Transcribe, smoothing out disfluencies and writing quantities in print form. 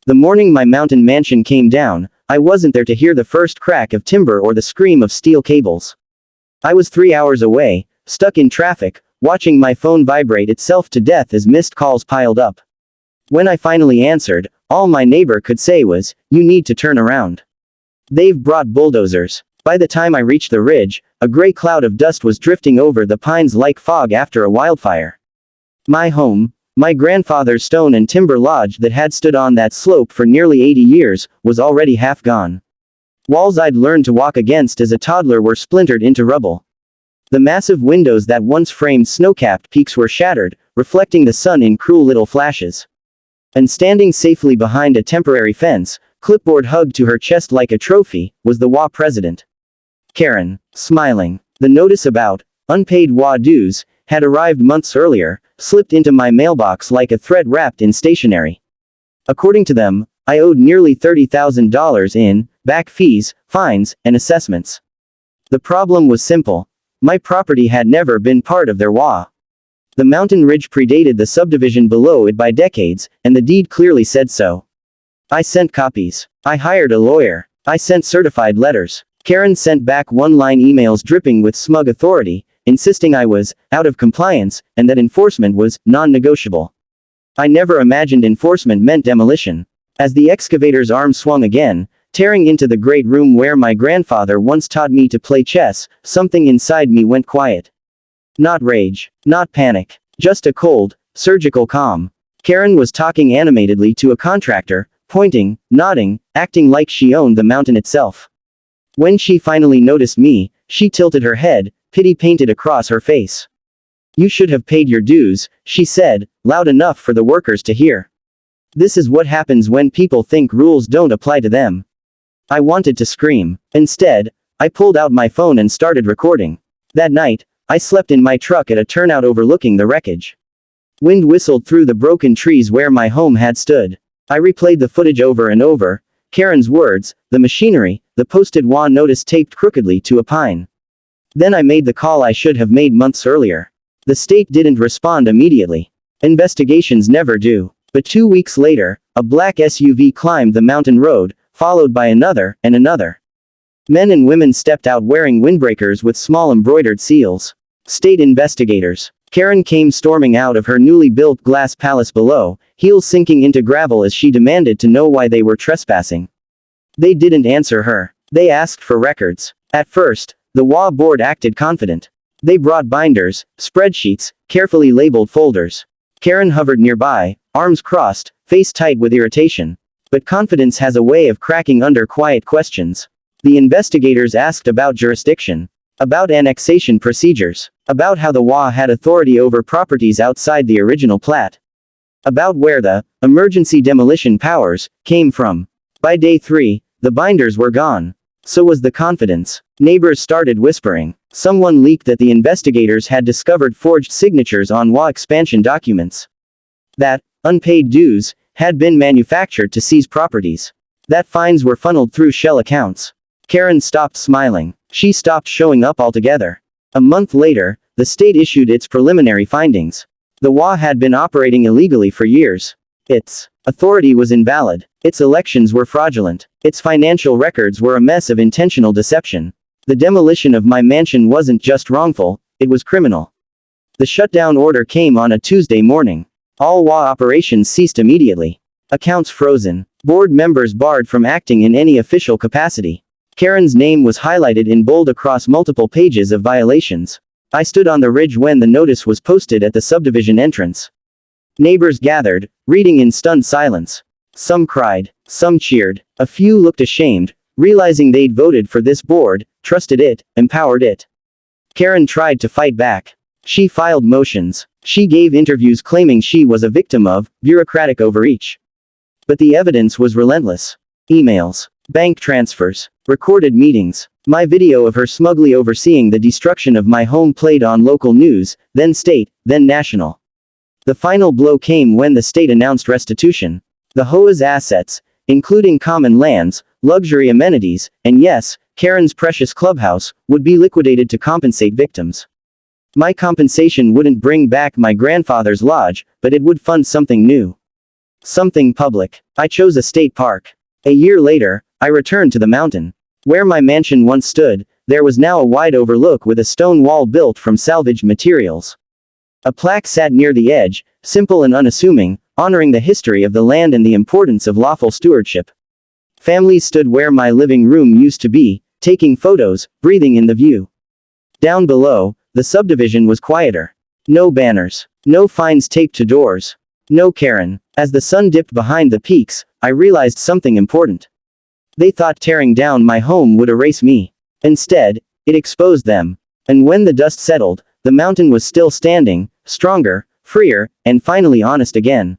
The morning my mountain mansion came down, I wasn't there to hear the first crack of timber or the scream of steel cables. I was 3 hours away, stuck in traffic, watching my phone vibrate itself to death as missed calls piled up. When I finally answered, all my neighbor could say was, "You need to turn around. They've brought bulldozers." By the time I reached the ridge, a gray cloud of dust was drifting over the pines like fog after a wildfire. My home, my grandfather's stone and timber lodge that had stood on that slope for nearly 80 years, was already half gone. Walls I'd learned to walk against as a toddler were splintered into rubble. The massive windows that once framed snow-capped peaks were shattered, reflecting the sun in cruel little flashes. And standing safely behind a temporary fence, clipboard hugged to her chest like a trophy, was the HOA president. Karen, smiling. The notice about unpaid HOA dues had arrived months earlier, slipped into my mailbox like a thread wrapped in stationery. According to them, I owed nearly $30,000 in back fees, fines, and assessments. The problem was simple. My property had never been part of their HOA. The mountain ridge predated the subdivision below it by decades, and the deed clearly said so. I sent copies. I hired a lawyer. I sent certified letters. Karen sent back one-line emails dripping with smug authority, insisting I was out of compliance, and that enforcement was non-negotiable. I never imagined enforcement meant demolition. As the excavator's arm swung again, tearing into the great room where my grandfather once taught me to play chess, something inside me went quiet. Not rage, not panic, just a cold, surgical calm. Karen was talking animatedly to a contractor, pointing, nodding, acting like she owned the mountain itself. When she finally noticed me, she tilted her head, pity painted across her face. "You should have paid your dues," she said, loud enough for the workers to hear. This is what happens when people think rules don't apply to them. I wanted to scream. Instead, I pulled out my phone and started recording. That night, I slept in my truck at a turnout overlooking the wreckage. Wind whistled through the broken trees where my home had stood. I replayed the footage over and over. Karen's words, the machinery, the posted HOA notice taped crookedly to a pine. Then I made the call I should have made months earlier. The state didn't respond immediately. Investigations never do. But 2 weeks later, a black SUV climbed the mountain road, followed by another, and another. Men and women stepped out wearing windbreakers with small embroidered seals. State investigators. Karen came storming out of her newly built glass palace below, heels sinking into gravel as she demanded to know why they were trespassing. They didn't answer her. They asked for records. At first, the HOA board acted confident. They brought binders, spreadsheets, carefully labeled folders. Karen hovered nearby, arms crossed, face tight with irritation. But confidence has a way of cracking under quiet questions. The investigators asked about jurisdiction, about annexation procedures, about how the HOA had authority over properties outside the original plat, about where the emergency demolition powers came from. By day 3, the binders were gone. So was the confidence. Neighbors started whispering. Someone leaked that the investigators had discovered forged signatures on HOA expansion documents. That unpaid dues had been manufactured to seize properties. That fines were funneled through shell accounts. Karen stopped smiling. She stopped showing up altogether. A month later, the state issued its preliminary findings. The HOA had been operating illegally for years. Its authority was invalid. Its elections were fraudulent. Its financial records were a mess of intentional deception. The demolition of my mansion wasn't just wrongful, it was criminal. The shutdown order came on a Tuesday morning. All HOA operations ceased immediately. Accounts frozen. Board members barred from acting in any official capacity. Karen's name was highlighted in bold across multiple pages of violations. I stood on the ridge when the notice was posted at the subdivision entrance. Neighbors gathered, reading in stunned silence. Some cried, some cheered, a few looked ashamed, realizing they'd voted for this board, trusted it, empowered it. Karen tried to fight back. She filed motions. She gave interviews claiming she was a victim of bureaucratic overreach. But the evidence was relentless. Emails, bank transfers, recorded meetings. My video of her smugly overseeing the destruction of my home played on local news, then state, then national. The final blow came when the state announced restitution. The HOA's assets, including common lands, luxury amenities, and yes, Karen's precious clubhouse, would be liquidated to compensate victims. My compensation wouldn't bring back my grandfather's lodge, but it would fund something new. Something public. I chose a state park. A year later, I returned to the mountain. Where my mansion once stood, there was now a wide overlook with a stone wall built from salvaged materials. A plaque sat near the edge, simple and unassuming, honoring the history of the land and the importance of lawful stewardship. Families stood where my living room used to be, taking photos, breathing in the view. Down below, the subdivision was quieter. No banners. No fines taped to doors. No Karen. As the sun dipped behind the peaks, I realized something important. They thought tearing down my home would erase me. Instead, it exposed them. And when the dust settled, the mountain was still standing, stronger, freer, and finally honest again.